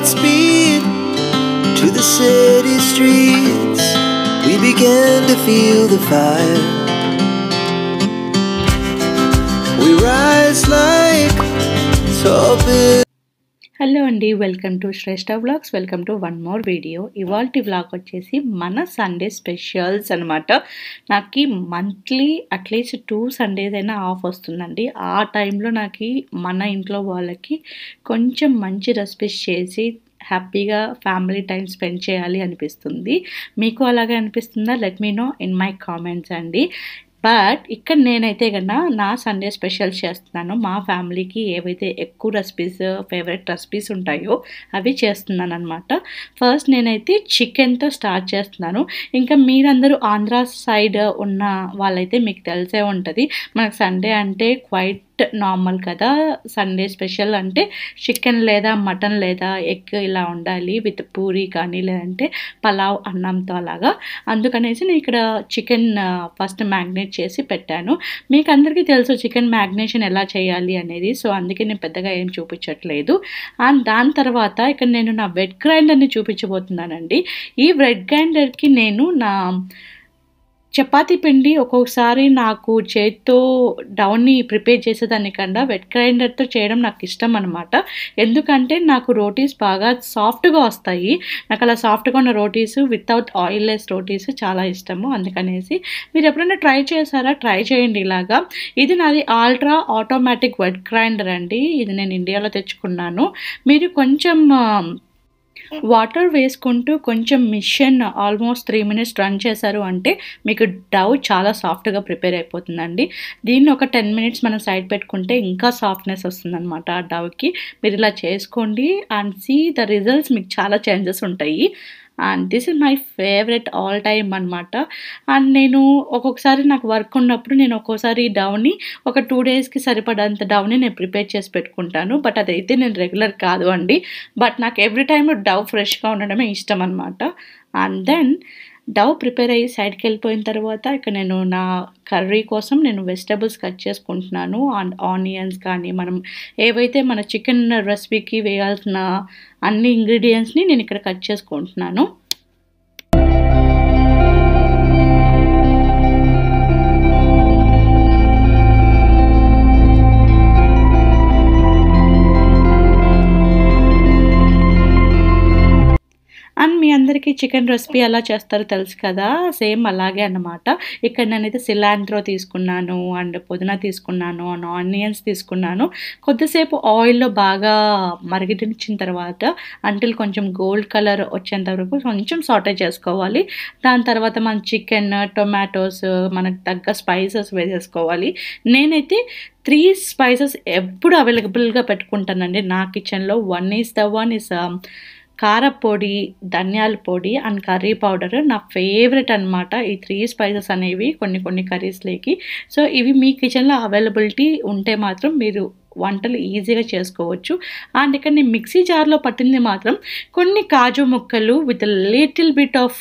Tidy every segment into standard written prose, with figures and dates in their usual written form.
speed to the city streets. We began to feel the fire. We rise like tall buildings. Hello అండి, welcome to Shreshtha vlogs. Welcome to one more video. ఇవాల్టి vlog వచ్చేసి మన Sunday specials అనమాట. నాకు monthly at least 2 Sundays అయినా off వస్తుందండి. ఆ టైంలో నాకు మన ఇంట్లో వాళ్ళకి కొంచెం మంచి రెసిపీస్ చేసి హ్యాపీగా ఫ్యామిలీ టైం స్పెండ్ చేయాలి అనిపిస్తుంది. మీకు అలాగే అనిపిస్తుందా? Let me know in my comments అండి. బట్ ఇక్కడ నేనైతే కన్నా నా సండే స్పెషల్స్ చేస్తున్నాను. మా ఫ్యామిలీకి ఏవైతే ఎక్కువ రెసిపీస్, ఫేవరెట్ రెసిపీస్ ఉంటాయో అవి చేస్తున్నాను అనమాట. ఫస్ట్ నేనైతే చికెన్తో స్టార్ట్ చేస్తున్నాను. ఇంకా మీరందరూ ఆంధ్ర సైడ్ ఉన్న వాళ్ళైతే మీకు తెలిసే ఉంటుంది, మనకు సండే అంటే క్వైట్ నార్మల్ కదా. సండే స్పెషల్ అంటే చికెన్ లేదా మటన్ లేదా ఎగ్ ఇలా ఉండాలి విత్ పూరి కానీ, లేదంటే పలావ్ అన్నంతో అలాగా. అందుకనేసి నేను ఇక్కడ చికెన్ ఫస్ట్ మ్యాగ్నేట్ చేసి పెట్టాను. మీకు అందరికీ తెలుసు చికెన్ మ్యాగ్నేషన్ ఎలా చేయాలి అనేది, సో అందుకే నేను పెద్దగా ఏం చూపించట్లేదు. అండ్ దాని తర్వాత ఇక్కడ నేను నా వెట్ గ్రైండర్ని చూపించబోతున్నానండి. ఈ వెట్ గ్రైండర్కి నేను నా చపాతీ పిండి ఒక్కొక్కసారి నాకు చేత్తో డౌన్ని ప్రిపేర్ చేసేదానికన్నా వెట్ గ్రైండర్తో చేయడం నాకు ఇష్టం అనమాట. ఎందుకంటే నాకు రోటీస్ బాగా సాఫ్ట్గా వస్తాయి. నాకు అలా సాఫ్ట్గా ఉన్న రోటీస్ వితౌట్ ఆయిల్లెస్ రోటీస్ చాలా ఇష్టము. అందుకనేసి మీరు ఎప్పుడైనా ట్రై చేశారా? ట్రై చేయండి ఇలాగా. ఇది నాది ఆల్ట్రా ఆటోమేటిక్ వెట్ గ్రైండర్ అండి. ఇది నేను ఇండియాలో తెచ్చుకున్నాను. మీరు కొంచెం వాటర్ వేసుకుంటూ కొంచెం మిషన్ ఆల్మోస్ట్ 3 minutes రన్ చేశారు అంటే మీకు డవ్ చాలా సాఫ్ట్గా ప్రిపేర్ అయిపోతుందండి. దీన్ని ఒక 10 minutes మనం సైడ్ పెట్టుకుంటే ఇంకా సాఫ్ట్నెస్ వస్తుందన్నమాట ఆ డవ్కి. మీరు ఇలా చేసుకోండి అండ్ సీ ద రిజల్ట్స్. మీకు చాలా చేంజెస్ ఉంటాయి. And this is my favourite all time అనమాట. అండ్ నేను ఒక్కొక్కసారి నాకు వర్క్ ఉన్నప్పుడు నేను ఒక్కోసారి డవ్ని ఒక 2 daysకి సరిపడంత డవ్ని నేను ప్రిపేర్ చేసి పెట్టుకుంటాను. బట్ అదైతే నేను రెగ్యులర్ కాదు అండి. బట్ నాకు ఎవ్రీ టైమ్ డవ్ ఫ్రెష్గా ఉండడమే ఇష్టం అనమాట. అండ్ దెన్ డవ్ ప్రిపేర్ అయ్యి సైడ్కి వెళ్ళిపోయిన తర్వాత ఇక్కడ నేను నా కర్రీ కోసం నేను వెజిటబుల్స్ కట్ చేసుకుంటున్నాను. అండ్ ఆనియన్స్ కానీ మనం ఏవైతే మన చికెన్ రెసిపీకి వేయాల్సిన అన్ని ఇంగ్రీడియంట్స్ని నేను ఇక్కడ కట్ చేసుకుంటున్నాను. అండ్ మీ అందరికీ చికెన్ రెసిపీ ఎలా చేస్తారో తెలుసు కదా, సేమ్ అలాగే అన్నమాట. ఇక్కడ నేనైతే సిలాంట్రో తీసుకున్నాను, అండ్ పుదీనా తీసుకున్నాను, అండ్ ఆనియన్స్ తీసుకున్నాను. కొద్దిసేపు ఆయిల్లో బాగా మరిగించిన తర్వాత అంటిల్ కొంచెం గోల్డ్ కలర్ వచ్చేంత వరకు కొంచెం సాటే చేసుకోవాలి. దాని తర్వాత మన చికెన్, టొమాటోస్, మనకు తగ్గ స్పైసెస్ వేసేసుకోవాలి. నేనైతే 3 స్పైసెస్ ఎప్పుడు అవైలబుల్గా పెట్టుకుంటానండి నా కిచెన్లో. వన్ ఈస్ కారపొడి, ధనియాల పొడి అండ్ కర్రీ పౌడర్ నా ఫేవరెట్ అనమాట. ఈ 3 స్పైసెస్ అనేవి కొన్ని కర్రీస్లోకి. సో ఇవి మీ కిచెన్లో అవైలబిలిటీ ఉంటే మాత్రం మీరు వంటలు ఈజీగా చేసుకోవచ్చు. అండ్ ఇక్కడ నేను మిక్సీ జార్లో పట్టింది మాత్రం కొన్ని కాజు ముక్కలు with little bit of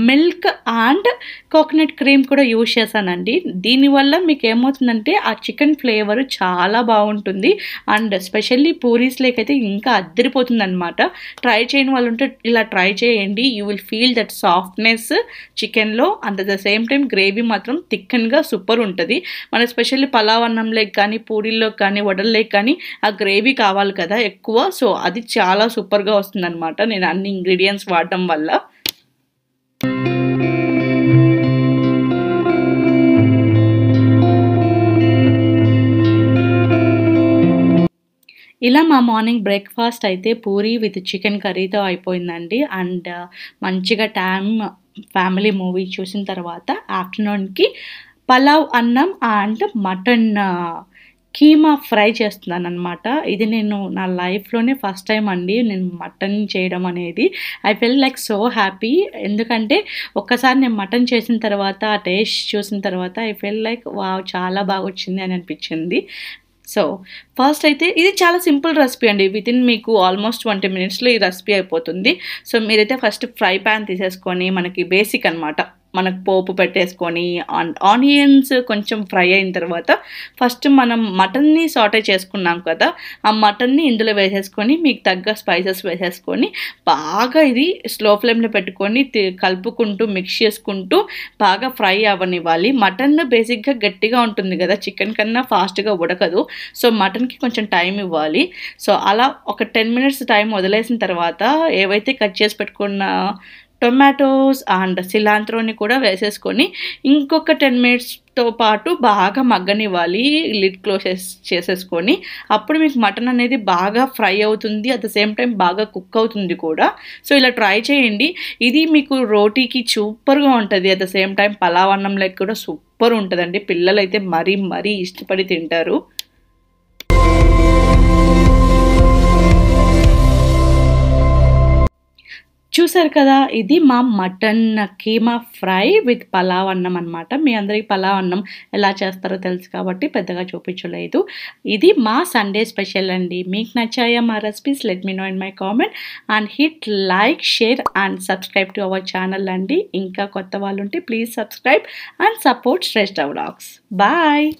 milk and coconut cream కూడా యూజ్ చేశానండి. దీనివల్ల మీకు ఏమవుతుందంటే ఆ చికెన్ ఫ్లేవర్ చాలా బాగుంటుంది. అండ్ స్పెషల్లీ పూరీస్లోకి అయితే ఇంకా అద్దరిపోతుంది అనమాట. ట్రై చేయని వాళ్ళు ఉంటే ఇలా ట్రై చేయండి. You will feel that softness చికెన్లో. And at the same time gravy మాత్రం థిక్గా సూపర్ ఉంటుంది. మన స్పెషల్లీ పలావ్ అన్నంలోకి కానీ, పూరీల్లో కానీ, వడల్లోకి కానీ ఆ గ్రేవీ కావాలి కదా ఎక్కువ. సో అది చాలా సూపర్గా వస్తుంది అనమాట నేను అన్ని ఇంగ్రీడియంట్స్ వాడటం వల్ల. ఇలా మా మార్నింగ్ బ్రేక్ఫాస్ట్ అయితే పూరీ విత్ చికెన్ కర్రీతో అయిపోయిందండి. అండ్ మంచిగా ఫ్యామిలీ మూవీ చూసిన తర్వాత ఆఫ్టర్నూన్కి పలావ్ అన్నం అండ్ మటన్ కీమా ఫ్రై చేస్తున్నాను అనమాట. ఇది నేను నా లైఫ్లోనే ఫస్ట్ టైం అండి నేను మటన్ చేయడం అనేది. I feel like so happy. ఎందుకంటే ఒక్కసారి నేను మటన్ చేసిన తర్వాత ఆ టేస్ట్ చూసిన తర్వాత ఐ ఫీల్ లైక్ వావ్ చాలా బాగా వచ్చింది అని అనిపించింది. సో ఫస్ట్ అయితే ఇది చాలా సింపుల్ రెసిపీ అండి. వితిన్ మీకు ఆల్మోస్ట్ 20 minutesలో ఈ రెసిపీ అయిపోతుంది. సో మీరైతే ఫస్ట్ ఫ్రై ప్యాన్ తీసేసుకొని, మనకి బేసిక్ అనమాట మనకు పోపు పెట్టేసుకొని ఆనియన్స్ కొంచెం ఫ్రై అయిన తర్వాత ఫస్ట్ మనం మటన్ని సాటే చేసుకున్నాం కదా, ఆ మటన్ని ఇందులో వేసేసుకొని మీకు తగ్గ స్పైసెస్ వేసేసుకొని బాగా ఇది స్లో ఫ్లేమ్లో పెట్టుకొని కలుపుకుంటూ మిక్స్ చేసుకుంటూ బాగా ఫ్రై అవ్వనివ్వాలి. మటన్ బేసిక్గా గట్టిగా ఉంటుంది కదా, చికెన్ కన్నా ఫాస్ట్గా ఉడకదు. సో మటన్కి కొంచెం టైం ఇవ్వాలి. సో అలా ఒక 10 మినిట్స్ టైం వదిలేసిన తర్వాత ఏవైతే కట్ చేసి పెట్టుకున్న టొమాటోస్ అండ్ సిలాంత్రోని కూడా వేసేసుకొని ఇంకొక 10 మినిట్స్తో పాటు బాగా మగ్గనివ్వాలి. లిడ్ క్లోజ్ చేసేసుకొని అప్పుడు మీకు మటన్ అనేది బాగా ఫ్రై అవుతుంది, అట్ ద సేమ్ టైం బాగా కుక్ అవుతుంది కూడా. సో ఇలా ట్రై చేయండి. ఇది మీకు రోటీకి సూపర్గా ఉంటుంది, at the same time pulao అన్నంలోకి కూడా సూపర్ ఉంటుందండి. పిల్లలు అయితే మరీ మరీ ఇష్టపడి తింటారు. చూసారు కదా, ఇది మా mutton keema fry with pulao అన్నం అనమాట. మీ అందరికీ పలావ్ అన్నం ఎలా చేస్తారో తెలుసు కాబట్టి పెద్దగా చూపించలేదు. ఇది మా సండే స్పెషల్ అండి. మీకు నచ్చాయా మా recipes? Let me know in my comment and hit like, share and subscribe to our channel అండి. ఇంకా కొత్త వాళ్ళు ఉంటే please subscribe and support Shreshta vlogs. Bye.